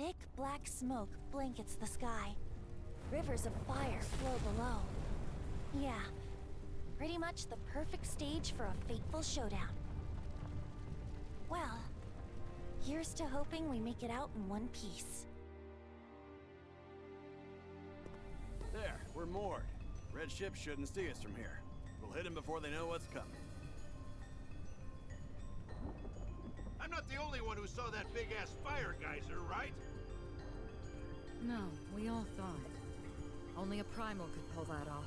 Thick black smoke blankets the sky. Rivers of fire flow below. Yeah, pretty much the perfect stage for a fateful showdown. Well, here's to hoping we make it out in one piece. There, we're moored. Red ship shouldn't see us from here. We'll hit them before they know what's coming. I'm not the only one who saw that big-ass fire geyser, right? No, we all thought. Only a primal could pull that off.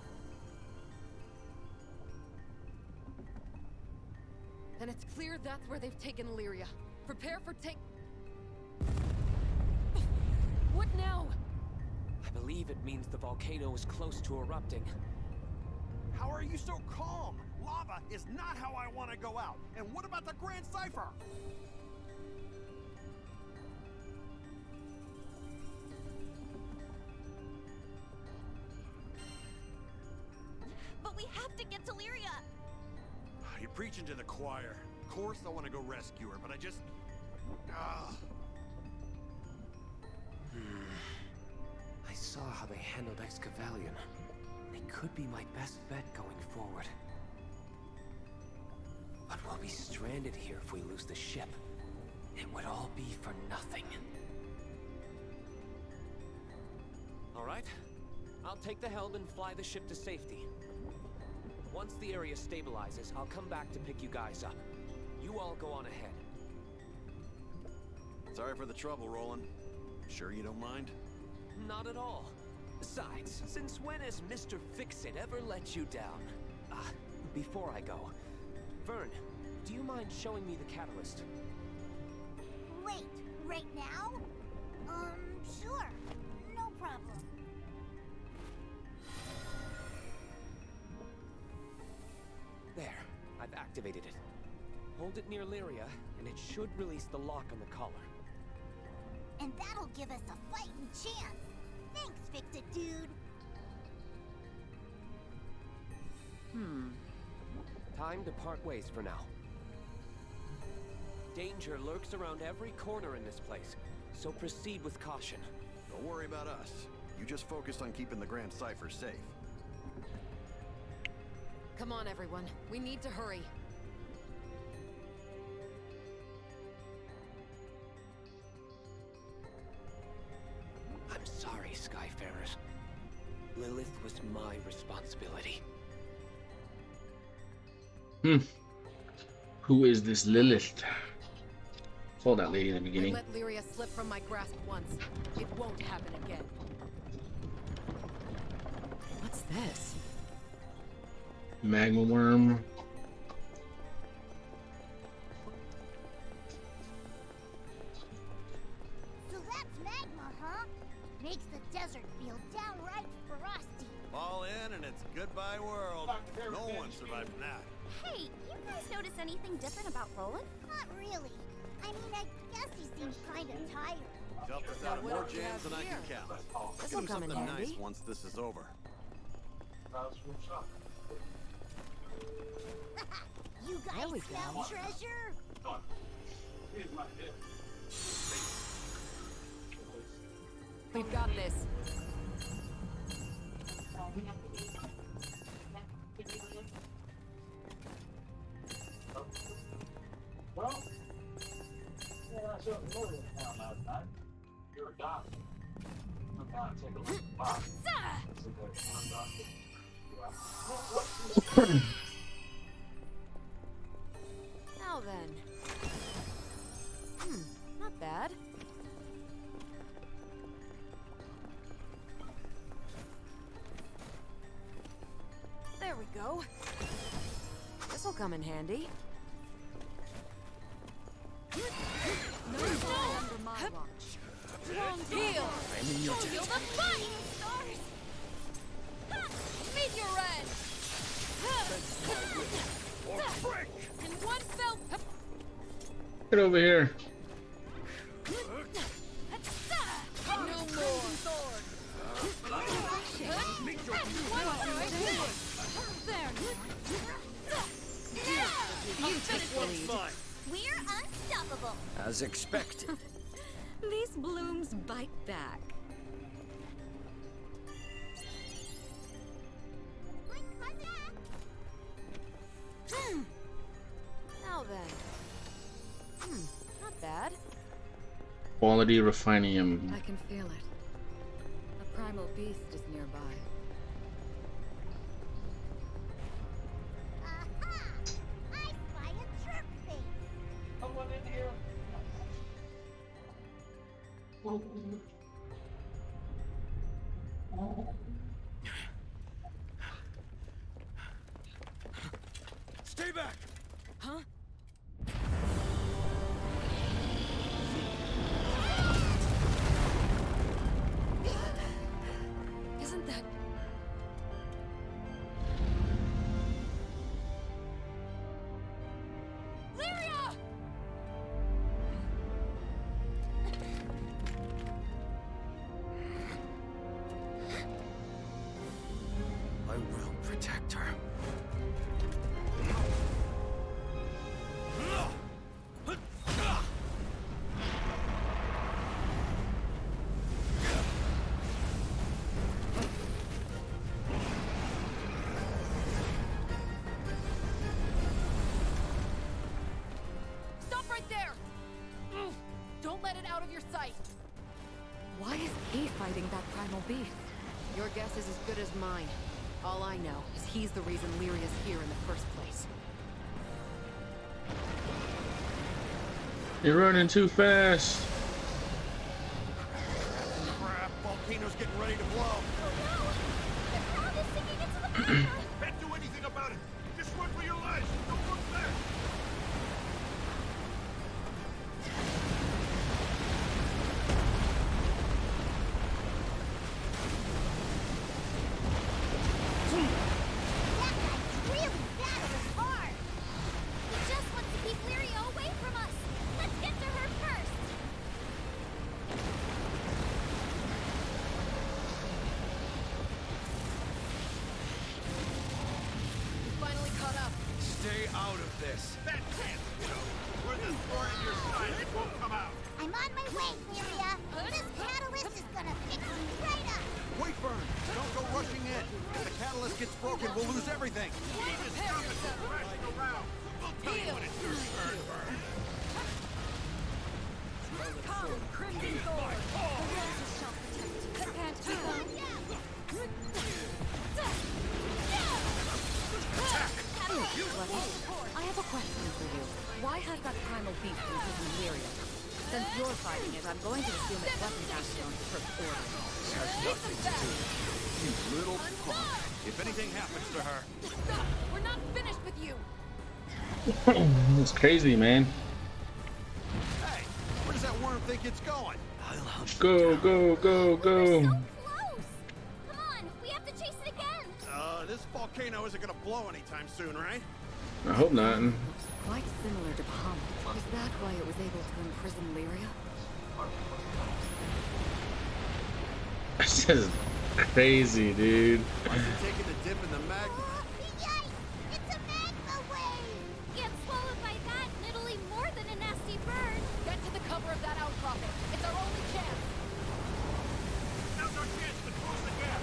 Then it's clear that's where they've taken Illyria. Prepare for What now? I believe it means the volcano is close to erupting. How are you so calm? Lava is not how I want to go out. And what about the Grand Cipher? But we have to get to Lyria! You're preaching to the choir. Of course I want to go rescue her, but I just... I saw how they handled Excavalion. They could be my best bet going forward. But we'll be stranded here if we lose the ship. It would all be for nothing. All right, I'll take the helm and fly the ship to safety. Once the area stabilizes, I'll come back to pick you guys up. You all go on ahead. Sorry for the trouble, Roland. Sure you don't mind? Not at all. Besides, since when has Mr. Fix-It ever let you down? Before I go, Vern, do you mind showing me the catalyst? Wait, right now? Sure. No problem. There, I've activated it. Hold it near Lyria, and it should release the lock on the collar. And that'll give us a fighting chance. Thanks, Fix-It Dude. Time to part ways for now. Danger lurks around every corner in this place, so proceed with caution. Don't worry about us. You just focus on keeping the Grand Cipher safe. Come on, everyone. We need to hurry. I'm sorry, Skyfarers. Lilith was my responsibility. Who is this Lilith? Saw that lady in the beginning. I let Lyria slip from my grasp once. It won't happen again. What's this? Magma worm. So that's magma, huh? Makes the desert feel downright frosty. Fall in and it's goodbye world. No one survived from that. Hey, you guys notice anything different about Roland? Not really. I mean, I guess he seems kind of tired. Helped us out of more jams than I can count. Let's give This'll him come in something handy. nice once this is over. You There guys we go. smell treasure? We've got this. Well, yeah, I showed the lawyer in town last night. You're a doctor. I'm trying to take a look at the box. Let's see if there's one doctor. Now then. Not bad. There we go. This'll come in handy. No fall under my watch. Strong heal! Feel the fighting stars! Meet your end! In one fell... Get over here. No more! There! We're unstoppable. As expected. These blooms bite back. Now then. Not bad. Quality refinium. I can feel it. A primal beast is nearby. Aha! I spy a jerk face. Someone in here. Stay back! Huh? Isn't that... Lyria! I will protect her. Stop right there! Don't let it out of your sight. Why is he fighting that primal beast? Your guess is as good as mine. All I know is he's the reason Lyria's here in the first place. You're running too fast. Crap, volcano's getting ready to blow. The crowd is sinking into the paper. Can't do anything about it. Just run for your lives. Don't look back. That guy's really battling hard. He just wants to keep Lyria away from us. Let's get to her first. You finally caught up. Stay out of this. That can't, you know. We're the thorn in your side. It won't come out. I'm on my way, Lyria. This catalyst is gonna fix you right up. Wait, Vern. Don't go rushing in. If the catalyst gets broken, we'll lose everything. You need to stop it from crashing around. We'll tell you when it's your turn, Vern. Come, Crimson Thorn! The roses shall protect you. Can't you go? I have a question for you. Why has that primal beast imprisoned Lyria? Since you're fighting it, I'm going to assume it wasn't Ashdon's first order. Has nothing to do with you, you little punk. If anything happens to her, Stop! We're not finished with you! It's crazy, man. hey, where does that worm think it's going? Go, go, go, go. So close. Come on, we have to chase it again. This volcano isn't gonna blow anytime soon, right? I hope not. Looks quite similar to Bahamut. Is that why it was able to imprison Lyria? This is crazy, dude. Why is it taking a dip in the magma? Yikes! It's a magma wave. Get swallowed by that, and it'll leave more than a nasty burn. Get to the cover of that outcropping. It's our only chance. Now's our chance to close the gap.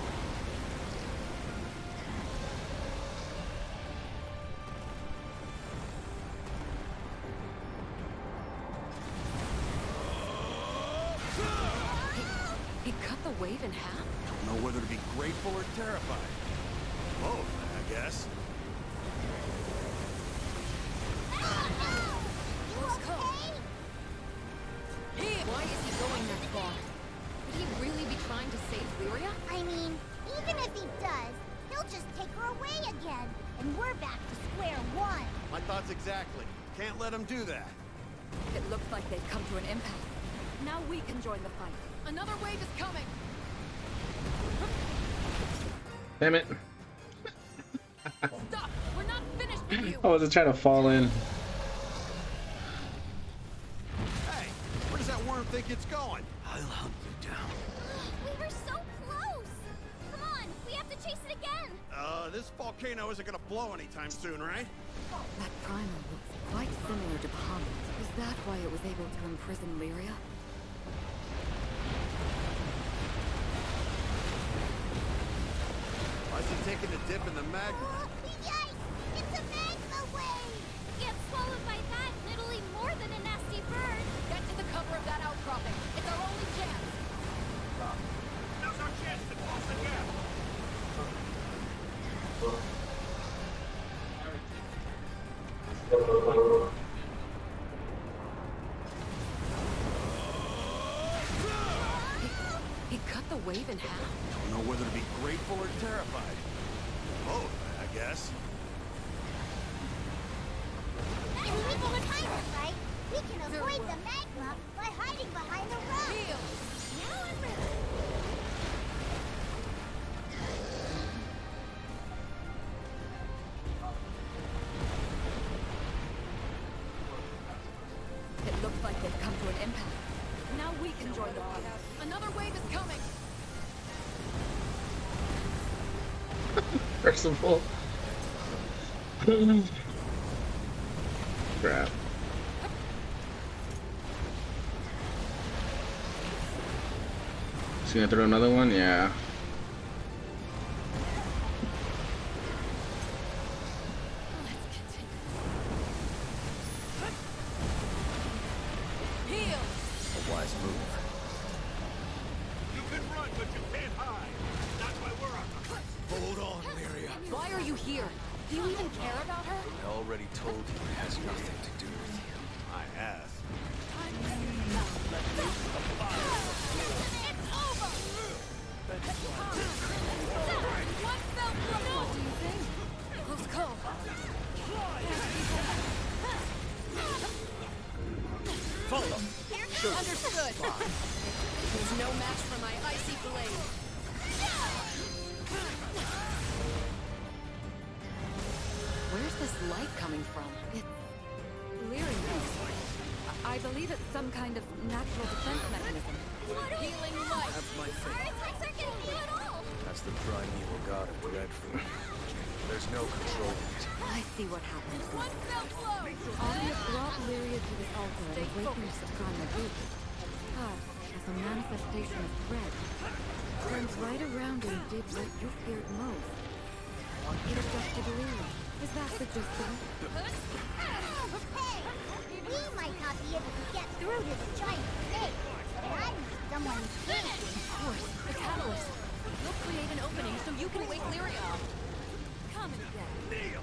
He cut the wave in half? Don't know whether to be grateful or terrified. Both, I guess. You okay? Why is he going that far? Could he really be trying to save Lyria? I mean, even if he does, he'll just take her away again, and we're back to square one. My thoughts exactly. Can't let him do that. It looks like they've come to an impasse. Now we can join the fight. Another wave is coming. Damn it. Stop! We're not finished with you. I wasn't trying to fall in. Hey, where does that worm think it's going? I'll hunt you down. We were so close. Come on, we have to chase it again. This volcano isn't gonna blow anytime soon, right? That primal looks quite similar to Bahamut. Is that why it was able to imprison Lyria? Why is he taking a dip in the magma? Yikes! It's a magma wave! Get swallowed by that and it'll eat more than a nasty bird. Get to the cover of that outcropping. It's our only chance. Now's our chance to close the gap. He cut the wave in half. Don't know whether to be grateful or terrified. Both, I guess. If we can time it right, we can avoid the magma by hiding behind the rock. Now I'm ready. It looks like they've come to an impasse. Now we can join the fight. Another wave is coming. Merciful. Crap. Is he gonna throw another one? Yeah. Heal. A wise move. You can run, but you can't hide. That's why we're on the hunt. Hold on, Lyria. Why are you here? Do you even care about her? I already told you it has nothing to do with you. I have. It's over. One fell through. What do you think? Close call. Follow. Understood. There's no match for my icy blade. Where's this light coming from? It's lyrium. I believe it's some kind of natural defense mechanism. Healing light. That's my Our thing. attacks aren't getting through at all. That's the primeval god of dreadful. There's no controlling it. I see what happened. One fell blow. Arya brought Lyria to this altar and awakened the primal beast. Ah, as a manifestation of dread. Turns right around and did what you feared most. It adjusted Lyria. Is that the gist of it? Hey, we might not be able to get through to the giant snake, but I need someone who can. Of course, the catalyst. We'll create an opening so you can wake Lyria up. Come and get it.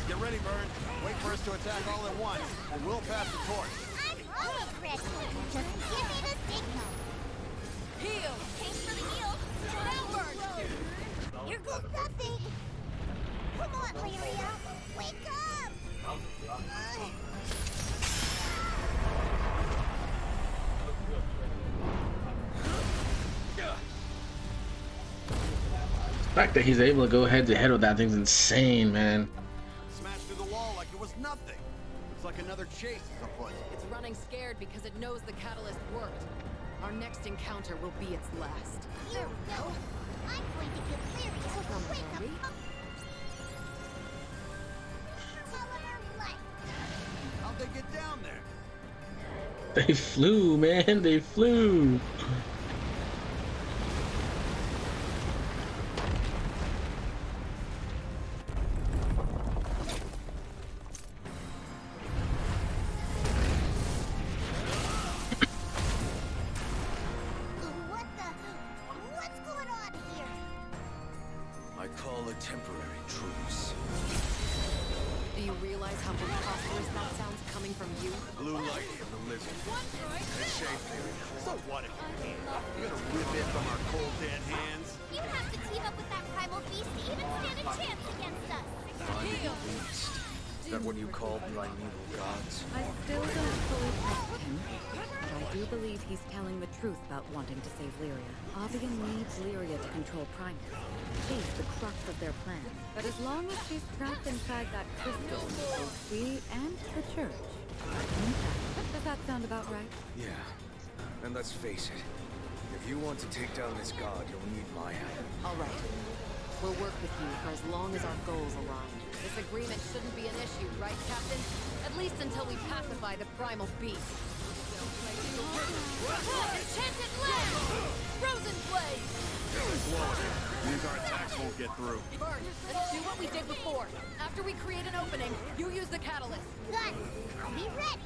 Get ready, Vern. Wait for us to attack all at once, and we'll pass the torch. I'm always ready. Just give me the signal. Heal. Thanks for the heal. Downward. Here goes nothing. Come on, Lyria. Wake up. The fact that he's able to go head to head with that thing's insane, man. Smashed through the wall like it was nothing. Looks like another chase is afoot. It's running scared because it knows the catalyst worked. Our next encounter will be its last. Here we go. I'm going to give Lyria a wake up. Tell her what. How'd they get down there? They flew, man. They flew. What's going on here? I call a temporary truce. Do you realize how preposterous that sounds coming from you? Blue light from the lizard. It's safe, Lyria. So what if you can't? You're gonna rip it from our cold dead hands? You have to team up with that primal beast to even stand a chance against us. Heal. Beast. Is that what you call primeval gods? I still don't fully trust him, but I do believe he's telling the truth about wanting to save Lyria. Avian needs Lyria to control Primus. She's the crux of their plan. But as long as she's trapped inside that crystal, both we and the church are intact. Does that sound about right? Yeah. And let's face it. If you want to take down this god, you'll need my help. All right. We'll work with you for as long as our goals align. This agreement shouldn't be an issue, right, Captain? At least until we pacify the primal beast. Enchanted land! Frozen blade! Means our attacks won't get through. Bird, let's do what we did before. After we create an opening, you use the catalyst. Got it. I'll be ready.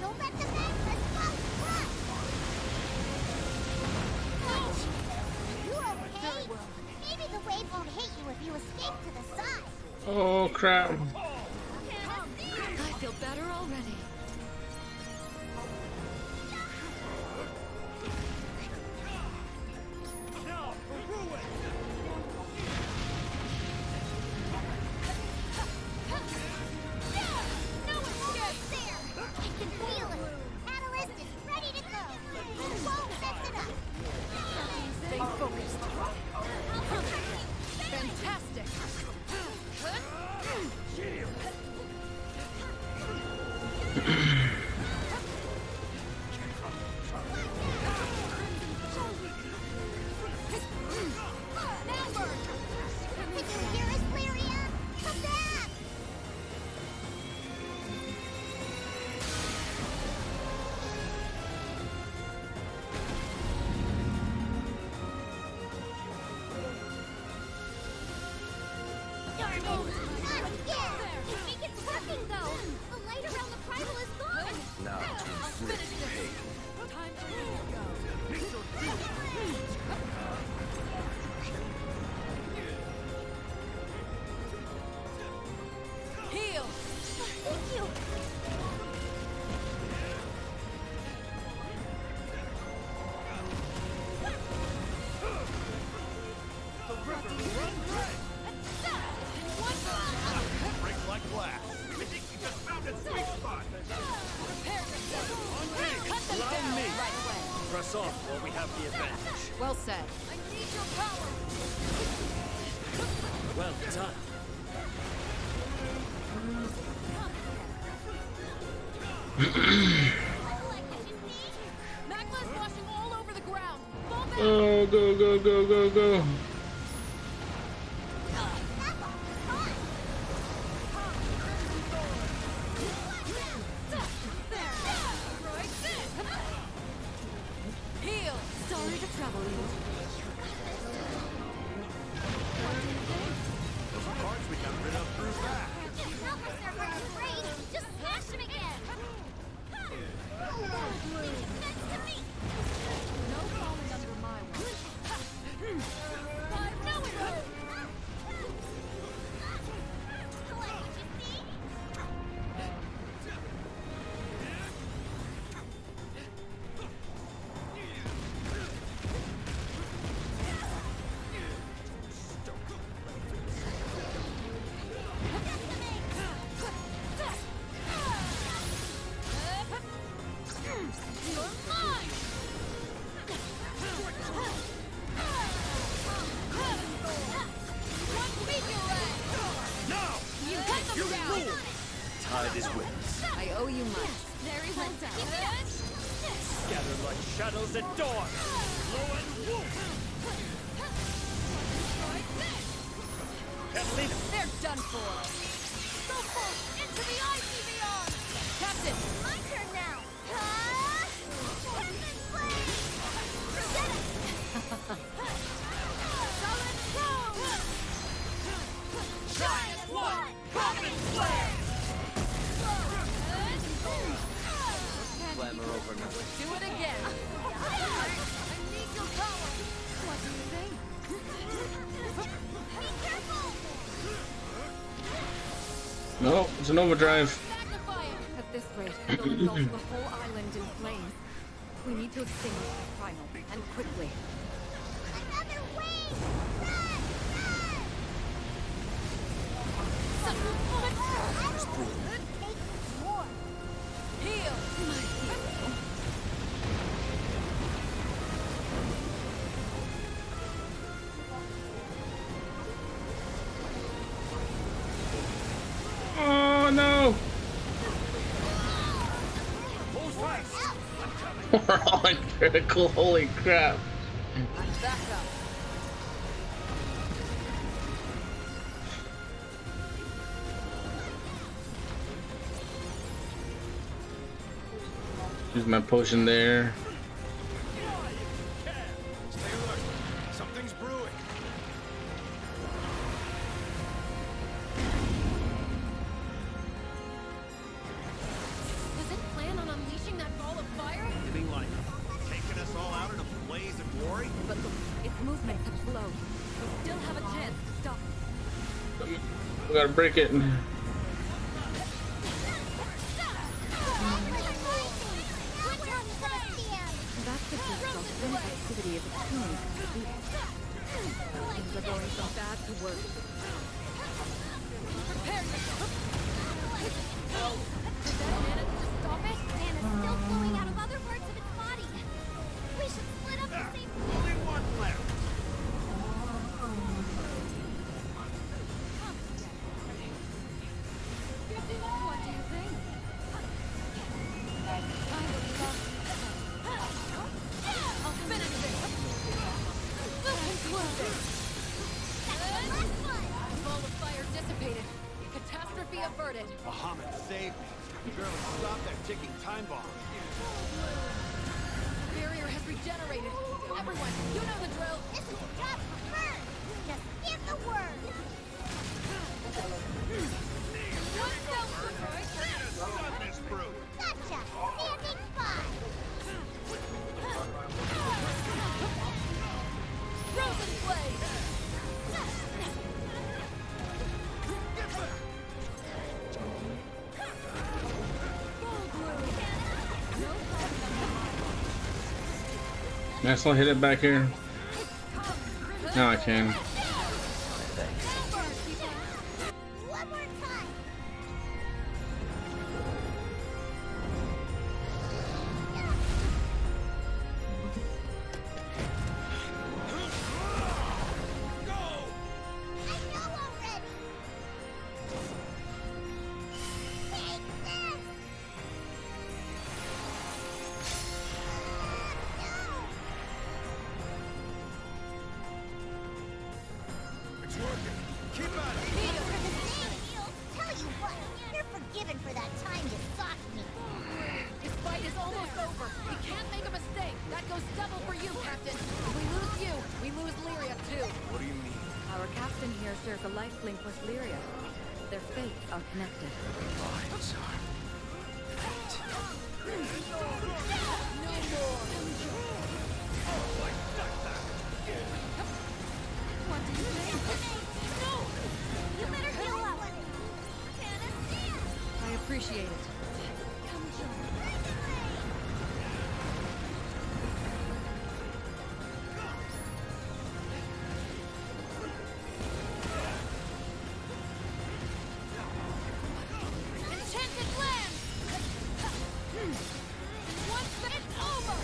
Don't let the Magnus go! Run! You okay? Maybe the wave won't hit you if you escape to the side. Oh crap. I feel better already. Now, for ruin! No escape there! I can feel it! Catalyst is ready to go! Won't mess it up! Stay focused. Fantastic! Can you hear us, Lyria? Come back! Not again! I think it's working, though! The light around the primal is gone! Now to inflict pain. Time for you to go. Heal! Thank you! Break like glass. I think we just found its sweet spot. Prepare yourself. Cut them Allow down me. right away. Press off while we have the advantage. Well said. I need your power. Well done. Magma's washing all over the ground. Fall back. Oh, go, go, go, go, go. Heal. Sorry to trouble you. Those parts we got rid of through that. Just smash him again! Next to me! No falling under my watch. I know it hurt. What did you see? You're mine. One meteorite. Now! You cut them down. Tide is with us. I owe you much. Very well done. Gathered like shadows at dawn. Slow and woof. Catalina! They're done for. Go full into the icy beyond. Captain. My turn now! Captain Flame! Solid Rose. Giant one! Providence Flare. Glamour over nothing. Do it again. I need your power. What do you think? Be careful! No, it's an overdrive. Magnify it. At this rate, it'll engulf the whole island in flames. We need to extinguish the primal, and quickly. Another wave! Run! Run! Make more! Heal. Oh no! Hold fast! We're on. critical, holy crap. Back up. Use my potion there. Stay alert. Something's brewing. Does it plan on unleashing that ball of fire? Anything like taking us all out in a blaze of glory? But look, its movements have slowed. We still have a chance to stop it. We gotta break it. That suggests volcanic activity is extremely severe. Things are going from bad to worse. Prepare yourself. Did that manage to stop it? Mana's still flowing out of other parts of its body. We should split up the same. Only one left. What do you think? I would love to. I'll finish this. We'll conclude this. Ball of fire dissipated. Catastrophe averted. Bahamut saved me. Barely stopped that ticking time bomb. Barrier has regenerated. Everyone, you know the drill. This is a job for Fern. Just give the word. One fell swoop, Stun this brute. Gotcha. Standing by. Frozen blade. Can I still hit it back here? Now I can. One more time. I know already. Take this. It's working. Keep at it. Tell you what, you're forgiven for that time you socked me. This fight is almost over. We can't make a mistake. That goes double for you, Captain. If we lose you, we lose Lyria too. What do you mean? Our captain here shares a life link with Lyria. Their fates are connected. Lives are. No more. What do you think? No! You better heal up. Anastasia! I appreciate it. Come join. Enchanted land! Once that it's over!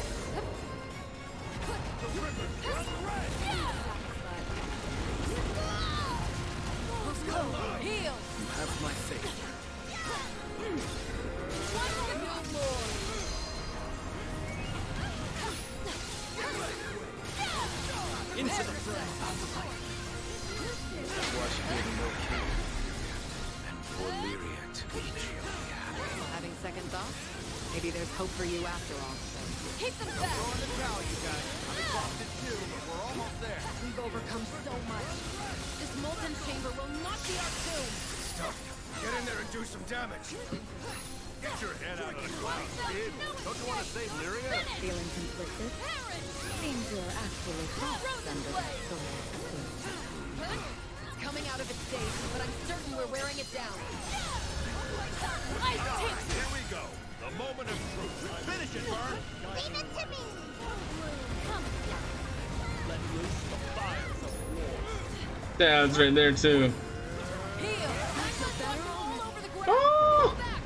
Heal! You have my faith. No more! Into the fray. Was given no king. And for Lyria to be truly happy. Having second thoughts? Maybe there's hope for you after all. Keep them back! Throwing the towel, you guys. I'm exhausted too, but we're almost there. We've overcome so much. This molten chamber will not be our doom! Stuff. Get in there and do some damage. Get your head out of the clouds, kid. Don't you want to save Lyria? Feeling conflicted? Seems you're actually soft under that sword. It's coming out of its stage, but I'm certain we're wearing it down. Ice tips! Here we go. The moment of truth. Finish it, Vern. Leave it to me! Let loose the fires of war. Yeah, it's right there too. Heal! All over the ground! Oh! Back!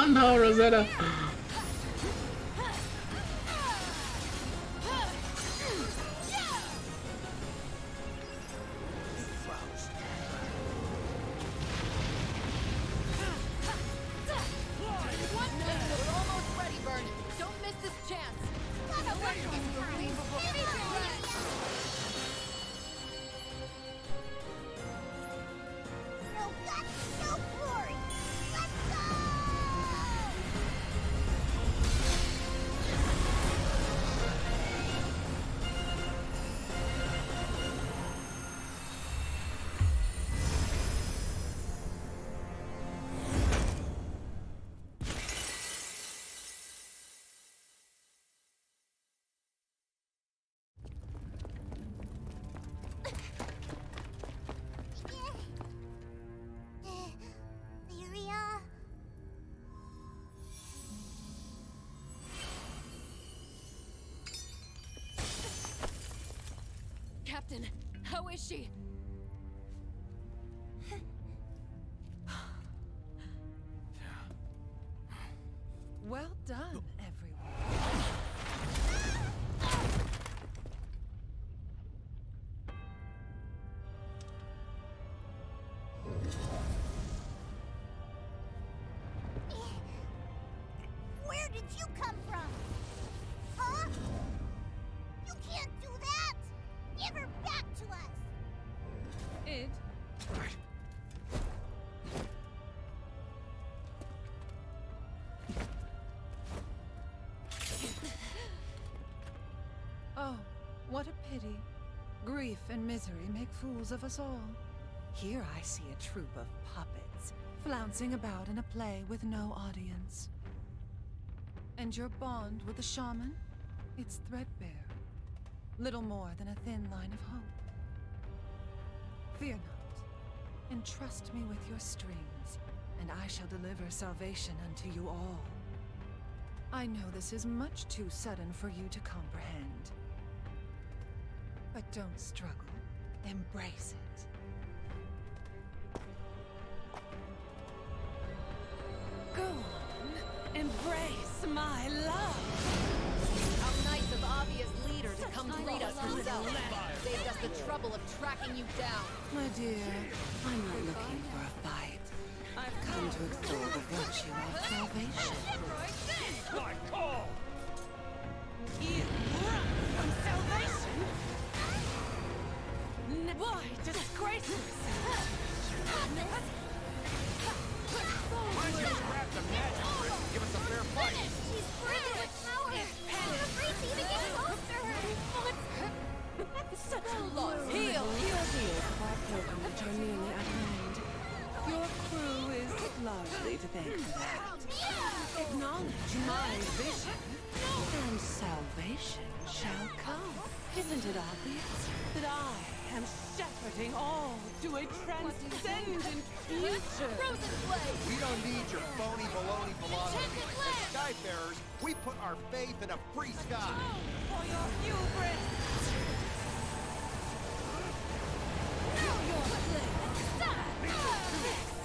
No, Rosetta. Captain, how is she? Well done, everyone. Where did you come from? Huh? You can't do that! Give her back to us! Id? Oh, what a pity. Grief and misery make fools of us all. Here I see a troop of puppets, flouncing about in a play with no audience. And your bond with the shaman? It's threadbare. Little more than a thin line of hope. Fear not. Entrust me with your strings, and I shall deliver salvation unto you all. I know this is much too sudden for you to comprehend. But don't struggle. Embrace it. Go on. Embrace my love. How nice of obvious leader to come greet us herself. Saved us the trouble of tracking you down. My dear, I'm not looking for a fight. I've come to extol the virtue of salvation. My call! You run from salvation? Why disgrace yourself? Why don't you grab the magic trick and give us a fair fight? She's breathing with power! We're afraid to even get close to her! Such a loss. Heal! Dear, our pilgrimage are nearly at an end. Your crew is largely to thank for that. Acknowledge my vision, and salvation shall come. Isn't it obvious that I am shepherding all to a transcendent future? Frozen blade! We don't need your phony baloney philosophy. As Skyfarers, we put our faith in a free sky. For your hubris!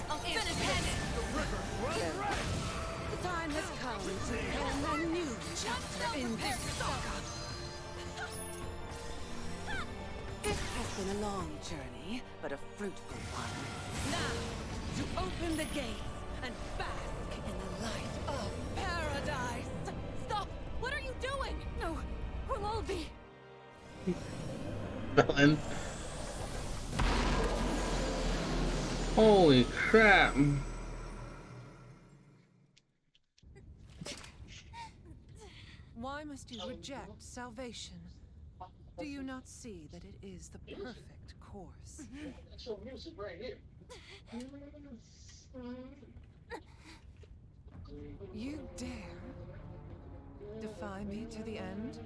I'll finish it! The time has come to pen a new chapter in this saga. It has been a long journey, but a fruitful one. Now, to open the gates and bask in the light of paradise. Stop! What are you doing? No, we'll all be. Villain. Holy crap. Why must you reject salvation? Do you not see that it is the perfect course? That's your music right here. You dare defy me to the end?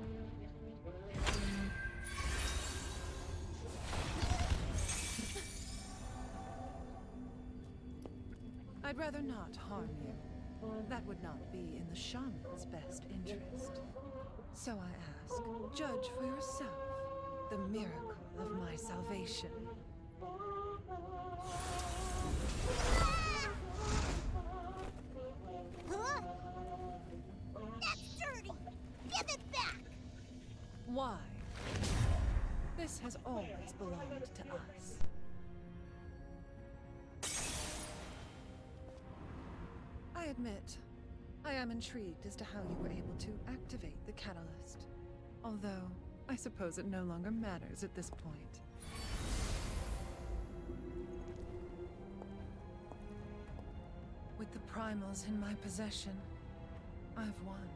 I'd rather not harm you. That would not be in the shaman's best interest. So I ask, judge for yourself the miracle of my salvation. Huh? That's dirty! Give it back! Why? This has always belonged to us. I admit, I am intrigued as to how you were able to activate the catalyst. Although, I suppose it no longer matters at this point. With the primals in my possession, I've won.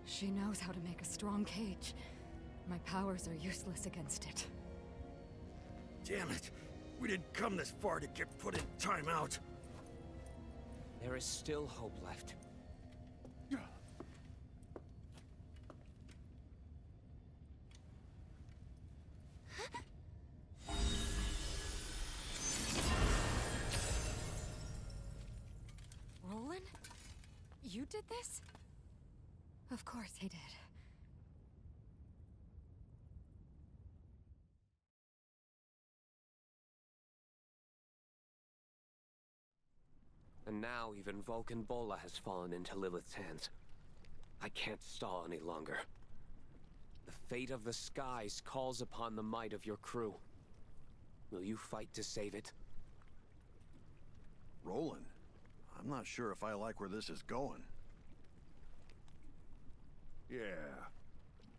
She knows how to make a strong cage. My powers are useless against it. Damn it! We didn't come this far to get put in timeout. There is still hope left. You did this? Of course he did. And now even Vulcan Bola has fallen into Lilith's hands. I can't stall any longer. The fate of the skies calls upon the might of your crew. Will you fight to save it? Roland, I'm not sure if I like where this is going. Yeah.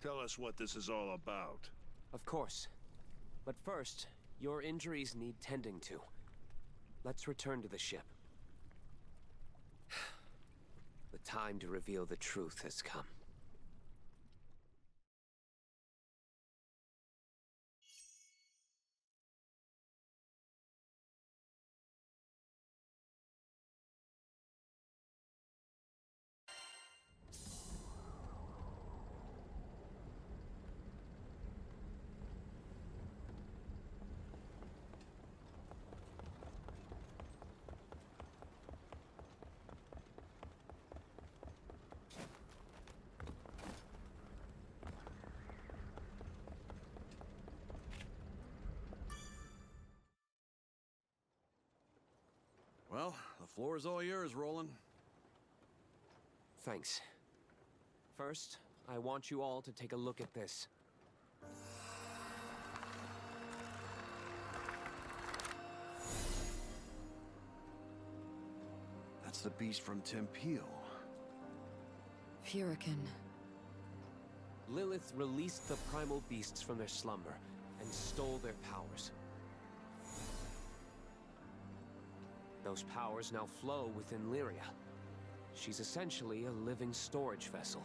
Tell us what this is all about. Of course. But first, your injuries need tending to. Let's return to the ship. The time to reveal the truth has come. Well, the floor is all yours, Roland. Thanks. First, I want you all to take a look at this. That's the beast from Tempeal. Furican. Lilith released the primal beasts from their slumber and stole their powers. Those powers now flow within Lyria. She's essentially a living storage vessel.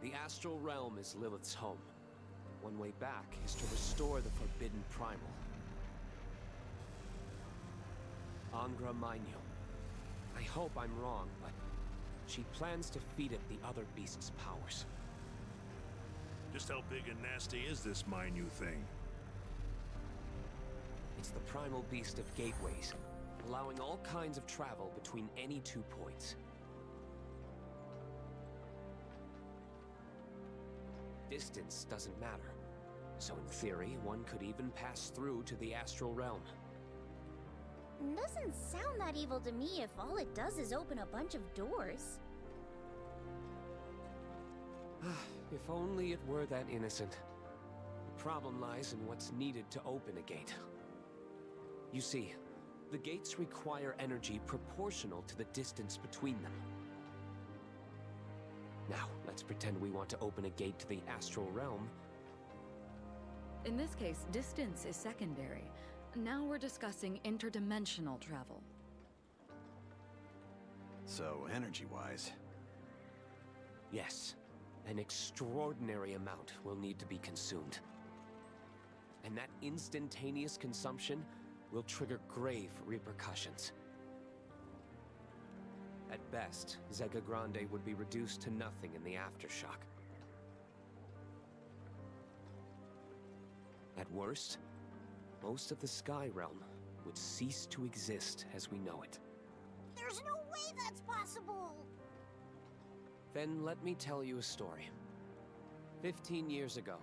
The astral realm is Lilith's home. One way back is to restore the forbidden primal. Angra Mainyu. I hope I'm wrong, but she plans to feed it the other beast's powers. Just how big and nasty is this Mainyu thing? It's the primal beast of gateways, allowing all kinds of travel between any 2 points. Distance doesn't matter, so in theory, one could even pass through to the astral realm. Doesn't sound that evil to me if all it does is open a bunch of doors. If only it were that innocent. The problem lies in what's needed to open a gate. You see, the gates require energy proportional to the distance between them. Now, let's pretend we want to open a gate to the astral realm. In this case, distance is secondary. Now we're discussing interdimensional travel. So, energy-wise, Yes, an extraordinary amount will need to be consumed. And that instantaneous consumption will trigger grave repercussions. At best, Zega Grande would be reduced to nothing in the aftershock. At worst, most of the Sky Realm would cease to exist as we know it. There's no way that's possible! Then let me tell you a story. 15 years ago,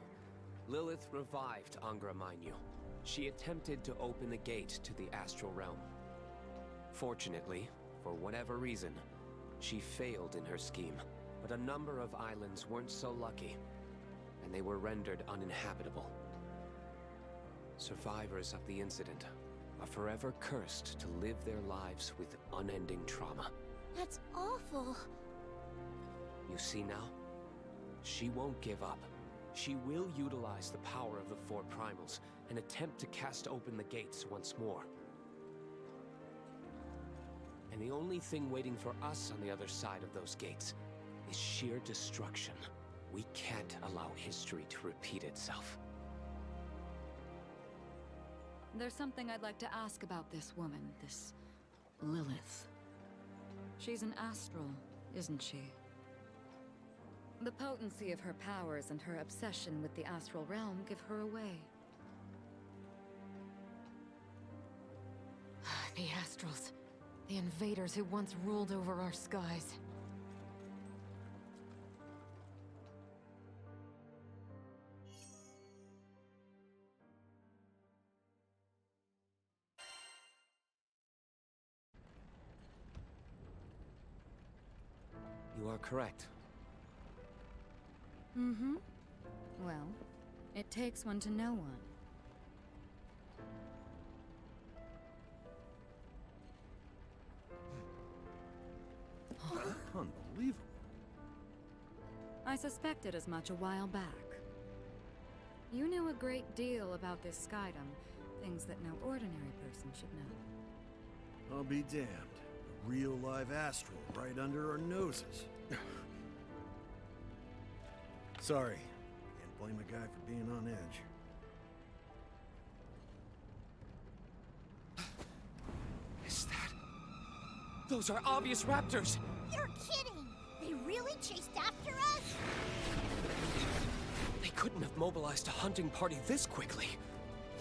Lilith revived Angra Mainyu. She attempted to open the gate to the astral realm. Fortunately, for whatever reason, she failed in her scheme. But a number of islands weren't so lucky, and they were rendered uninhabitable. Survivors of the incident are forever cursed to live their lives with unending trauma. That's awful. You see now? She won't give up. She will utilize the power of the 4 primals and attempt to cast open the gates once more. And the only thing waiting for us on the other side of those gates is sheer destruction. We can't allow history to repeat itself. There's something I'd like to ask about this woman, this Lilith. She's an astral, isn't she? The potency of her powers and her obsession with the astral realm give her away. The Astrals. The invaders who once ruled over our skies. You are correct. Mm-hmm. Well, it takes one to know one. Unbelievable. I suspected as much a while back. You knew a great deal about this skydom, things that no ordinary person should know. I'll be damned. A real live astral right under our noses. Sorry. Can't blame a guy for being on edge. Is that... Those are obvious raptors! You're kidding! They really chased after us? They couldn't have mobilized a hunting party this quickly.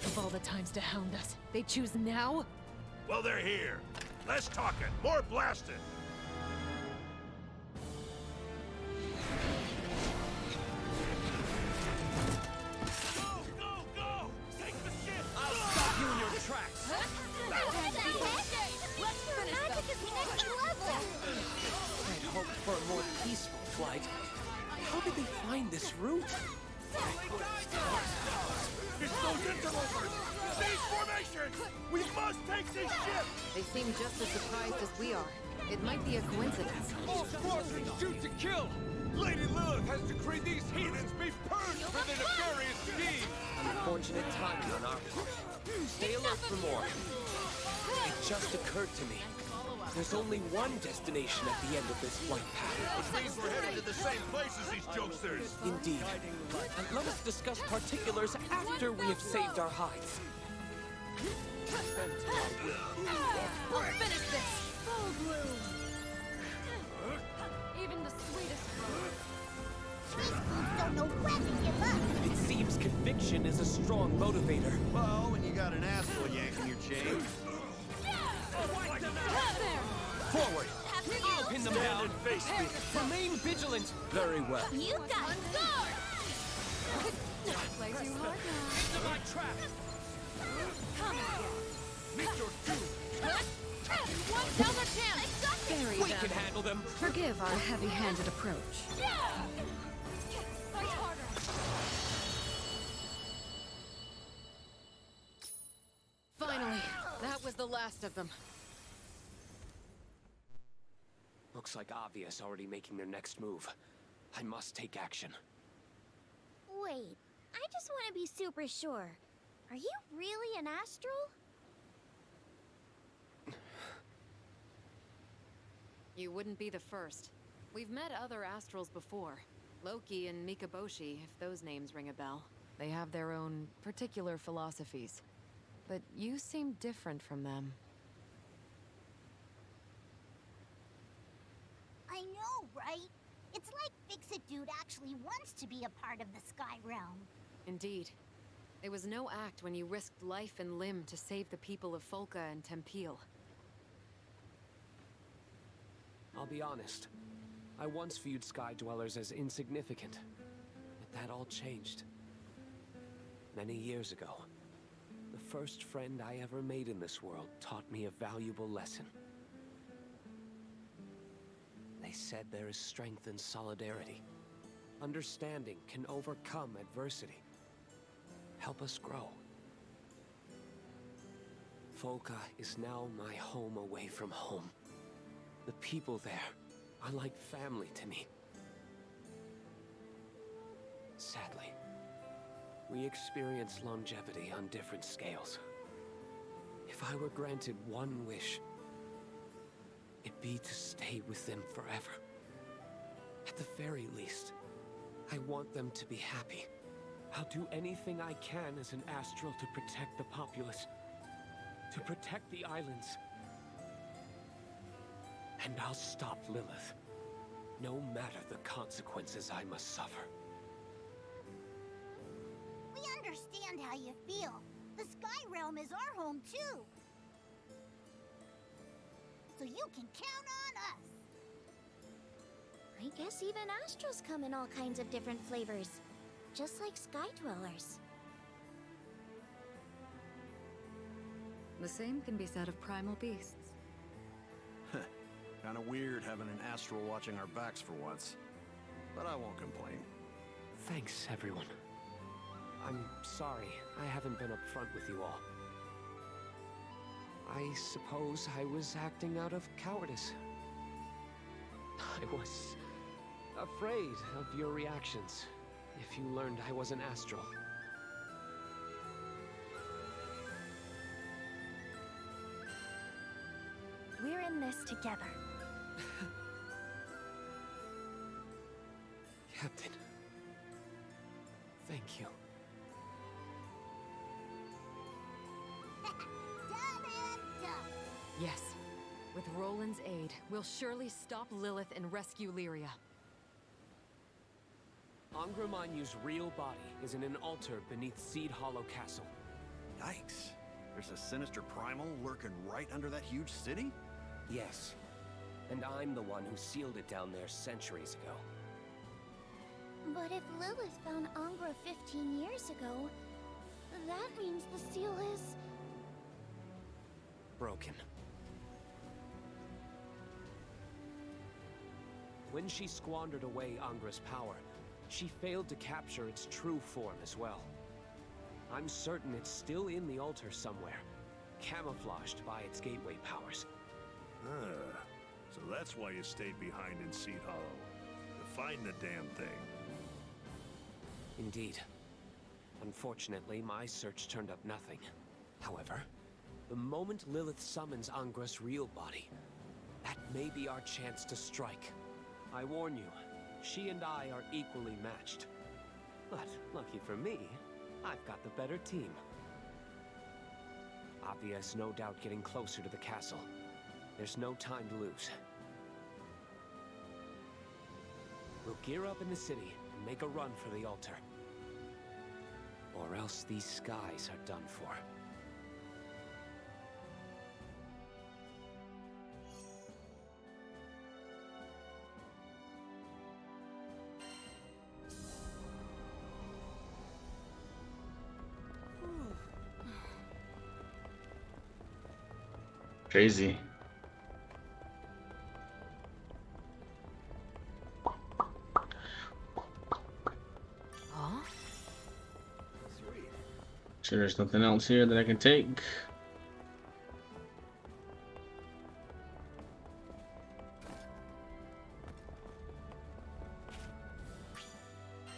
Of all the times to hound us, they choose now? Well, they're here. Less talking, more blasting. Go, go, go! Take the ship! I'll stop you in your tracks! Magic is next level! I'd hoped for a more peaceful flight. How did they find this route? It's those interlopers! Stage formation! We must take this ship! They seem just as surprised as we are. It might be a coincidence. All squadrons shoot to kill! Lady Lilith has decreed these heathens be purged for their nefarious deeds! Unfortunate timing on our part. Stay alert for more. It just occurred to me. There's only one destination at the end of this flight path. Which means we're headed to the same place as these jokesters! Indeed. And let us discuss particulars after we have saved our hides. We'll finish this! Full bloom! Even the sweetest These fools don't know when to give up! It seems conviction is a strong motivator. Well, when you got an asshole yanking your chain. Forward! I'll pin them down! Face me! Remain vigilant! Very well. You got guard! play too hard now. Into my trap! Meet your doom! One down the chance! Bury We them. can handle them! Forgive our heavy-handed approach. Fight harder! Finally, that was the last of them. Looks like Obvious already making their next move. I must take action. Wait, I just want to be super sure. Are you really an astral? You wouldn't be the first. We've met other astrals before. Loki and Mikaboshi, if those names ring a bell. They have their own particular philosophies. But you seem different from them. I know, right? It's like Fix-It Dude actually wants to be a part of the Sky Realm. Indeed. It was no act when you risked life and limb to save the people of Folka and Tempeel. I'll be honest. I once viewed Sky Dwellers as insignificant. But that all changed. Many years ago, the first friend I ever made in this world taught me a valuable lesson. They said there is strength in solidarity. Understanding can overcome adversity. Help us grow. Folka is now my home away from home. The people there are like family to me. Sadly, we experience longevity on different scales. If I were granted one wish, it'd be to stay with them forever. At the very least, I want them to be happy. I'll do anything I can as an astral to protect the populace, to protect the islands. And I'll stop Lilith, no matter the consequences I must suffer. We understand how you feel. The Sky Realm is our home, too. So You can count on us. I guess even Astrals come in all kinds of different flavors, just like Sky Dwellers. The same can be said of primal beasts. Kinda weird having an astral watching our backs for once. But I won't complain. Thanks, everyone. I'm sorry I haven't been up front with you all. I suppose I was acting out of cowardice. I was afraid of your reactions if you learned I was an astral. We're in this together. Captain, thank you. Done and done. Yes. With Roland's aid, we'll surely stop Lilith and rescue Lyria. Angra Mainyu's real body is in an altar beneath Seed Hollow Castle. Yikes. There's a sinister primal lurking right under that huge city? Yes. And I'm the one who sealed it down there centuries ago. But if Lilith found Angra 15 years ago, that means the seal is... broken. When she squandered away Angra's power, she failed to capture its true form as well. I'm certain it's still in the altar somewhere, camouflaged by its gateway powers. So that's why you stayed behind in Seed Hollow. To find the damn thing. Indeed. Unfortunately, my search turned up nothing. However, the moment Lilith summons Angra's real body, that may be our chance to strike. I warn you, she and I are equally matched. But lucky for me, I've got the better team. Obvious, no doubt, getting closer to the castle. There's no time to lose. We'll gear up in the city and make a run for the altar. Or else these skies are done for. Crazy. Huh? Sweet. Sure, there's nothing else here that I can take.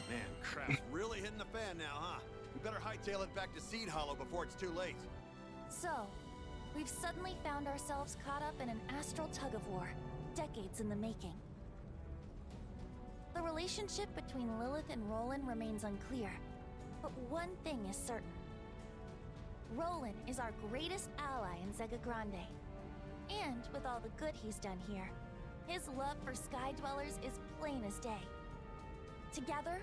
Man, crap's really hitting the fan now, huh? We better hightail it back to Seed Hollow before it's too late. So, we've suddenly found ourselves caught up in an astral tug-of-war, decades in the making. The relationship between Lilith and Roland remains unclear, but one thing is certain. Roland is our greatest ally in Zega Grande. And with all the good he's done here, his love for Sky Dwellers is plain as day. Together,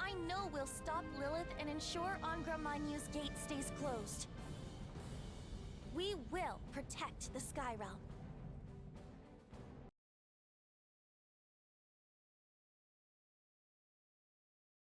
I know we'll stop Lilith and ensure Angra Mainyu's gate stays closed. We will protect the Sky Realm.